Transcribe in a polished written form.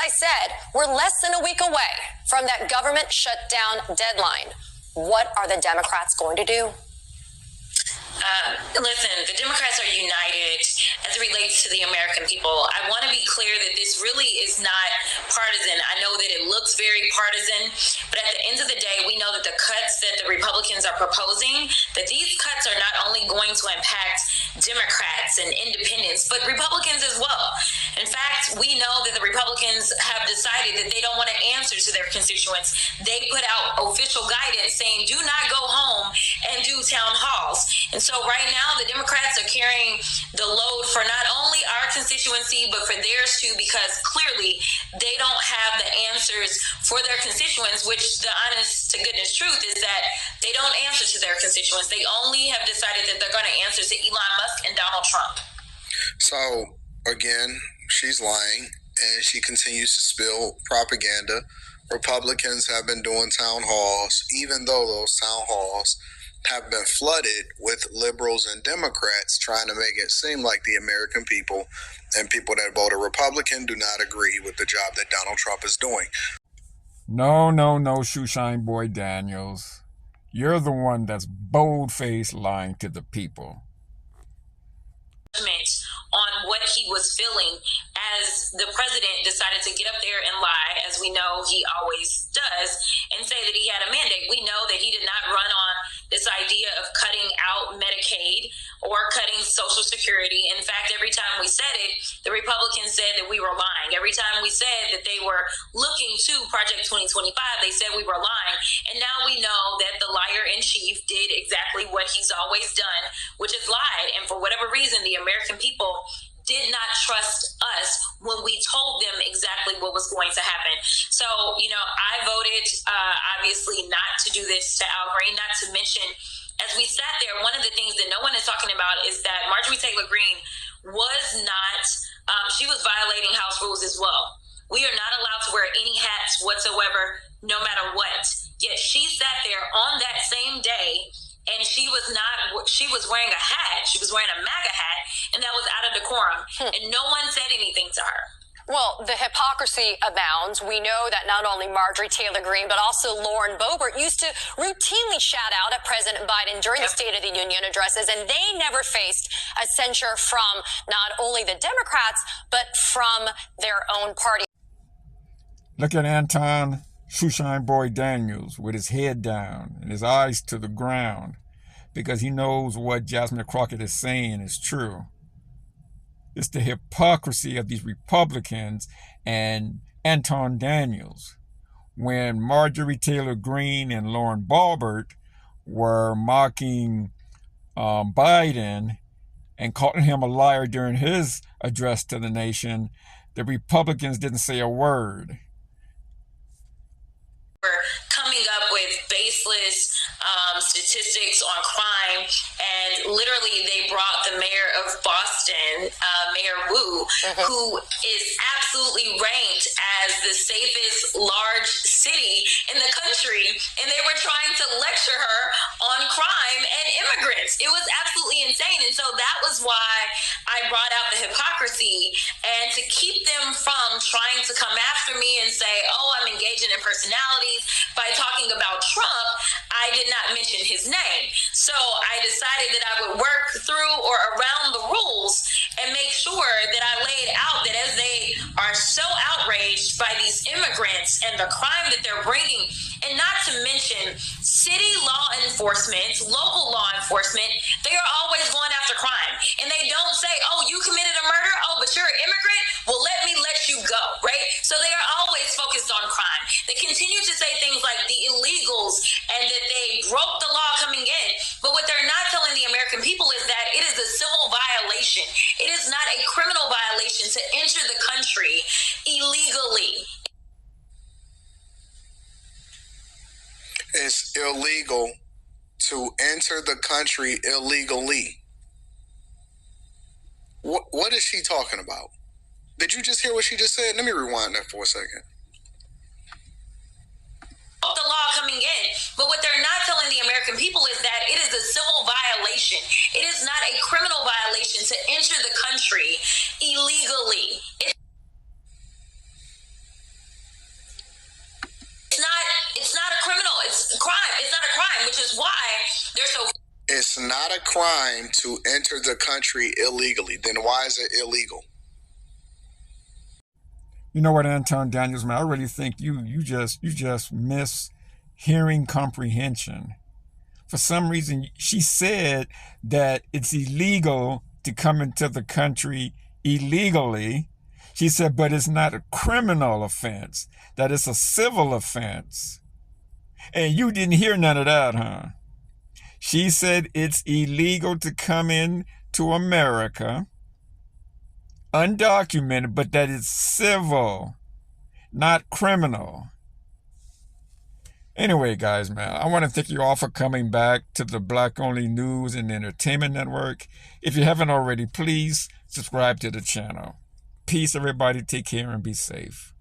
I said, we're less than a week away from that government shutdown deadline. What are the Democrats going to do? Listen, the Democrats are united as it relates to the American people. I want to be clear that this really is not partisan. I know that it looks very partisan, but at the end of the day, we know that the cuts that the Republicans are proposing, that these cuts are not only going to impact Democrats and independents, but Republicans as well. In fact, we know that the Republicans have decided that they don't want to answer to their constituents. They put out official guidance saying, do not go home and do town halls. And so right now, the Democrats are carrying the load for not only our constituency, but for theirs too, because clearly they don't have the answers for their constituents, which the honest to goodness truth is that they don't answer to their constituents. They only have decided that they're going to answer to Elon Musk and Donald Trump. So again, she's lying and she continues to spill propaganda. Republicans have been doing town halls, even though those town halls have been flooded with liberals and Democrats trying to make it seem like the American people and people that voted Republican do not agree with the job that Donald Trump is doing. No, Shoeshine Boy Daniels. You're the one that's bold-faced lying to the people. On what he was feeling as the president decided to get up there and lie, as we know he always does, and say that he had a mandate. We know that he did not run on this idea of cutting out Medicaid or cutting Social Security. In fact, every time we said it, the Republicans said that we were lying. Every time we said that they were looking to Project 2025, they said we were lying. And now we know that the liar in chief did exactly what he's always done, which is lied. And for whatever reason, the American people did not trust us when we told them exactly what was going to happen. So, I voted, obviously, not to do this to Al Green, not to mention, as we sat there, one of the things that no one is talking about is that Marjorie Taylor Greene was not, she was violating House rules as well. We are not allowed to wear any hats whatsoever, no matter what. Yet she sat there on that same day and she was wearing a hat. She was wearing a MAGA hat, and that was out of decorum. And no one said anything to her. Well, the hypocrisy abounds. We know that not only Marjorie Taylor Greene, but also Lauren Boebert used to routinely shout out at President Biden during the State of the Union addresses, and they never faced a censure from not only the Democrats, but from their own party. Look at Anton, Shoeshine Boy Daniels, with his head down and his eyes to the ground, because he knows what Jasmine Crockett is saying is true. It's the hypocrisy of these Republicans and Anton Daniels. When Marjorie Taylor Greene and Lauren Boebert were mocking Biden and calling him a liar during his address to the nation, the Republicans didn't say a word. Coming up with baseless statistics on crime, and literally they brought the mayor of Boston, Mayor Wu, who is absolutely ranked as the safest large city in the country, and they were trying to lecture her on crime and immigrants. It was absolutely insane. And so that was why I brought out the hypocrisy, and to keep them from trying to come after me and say, oh, I'm engaging in personalities by talking about Trump, I did not mention his name. So I decided that I would work through or around the rules and make sure that I laid out that as they are so outraged by these immigrants and the crime that they're bringing, and not to mention city law enforcement, local law enforcement, they are always going after crime. And they don't say, oh, you committed a murder? Oh, but you're an immigrant? Well, let me let you go, right? So they are always focused on crime. They continue to say things like the illegals and that they broke the law coming in. But what they're not telling the American people is that it is a civil violation. It is not a criminal violation to enter the country illegally. It's illegal to enter the country illegally. What is she talking about? Did you just hear what she just said? Let me rewind that for a second. The law coming in, but what they're not telling the American people is that it is a civil violation. It is not a criminal violation to enter the country illegally. It's not a crime to enter the country illegally. Then why is it illegal? You know what, Anton Daniels, man, I really think you just miss hearing comprehension. For some reason, she said that it's illegal to come into the country illegally. She said, but it's not a criminal offense, that it's a civil offense. And you didn't hear none of that, huh? She said it's illegal to come in to America undocumented, but that it's civil, not criminal. Anyway, guys, man, I want to thank you all for coming back to the Black Only News and Entertainment Network. If you haven't already, please subscribe to the channel. Peace, everybody. Take care and be safe.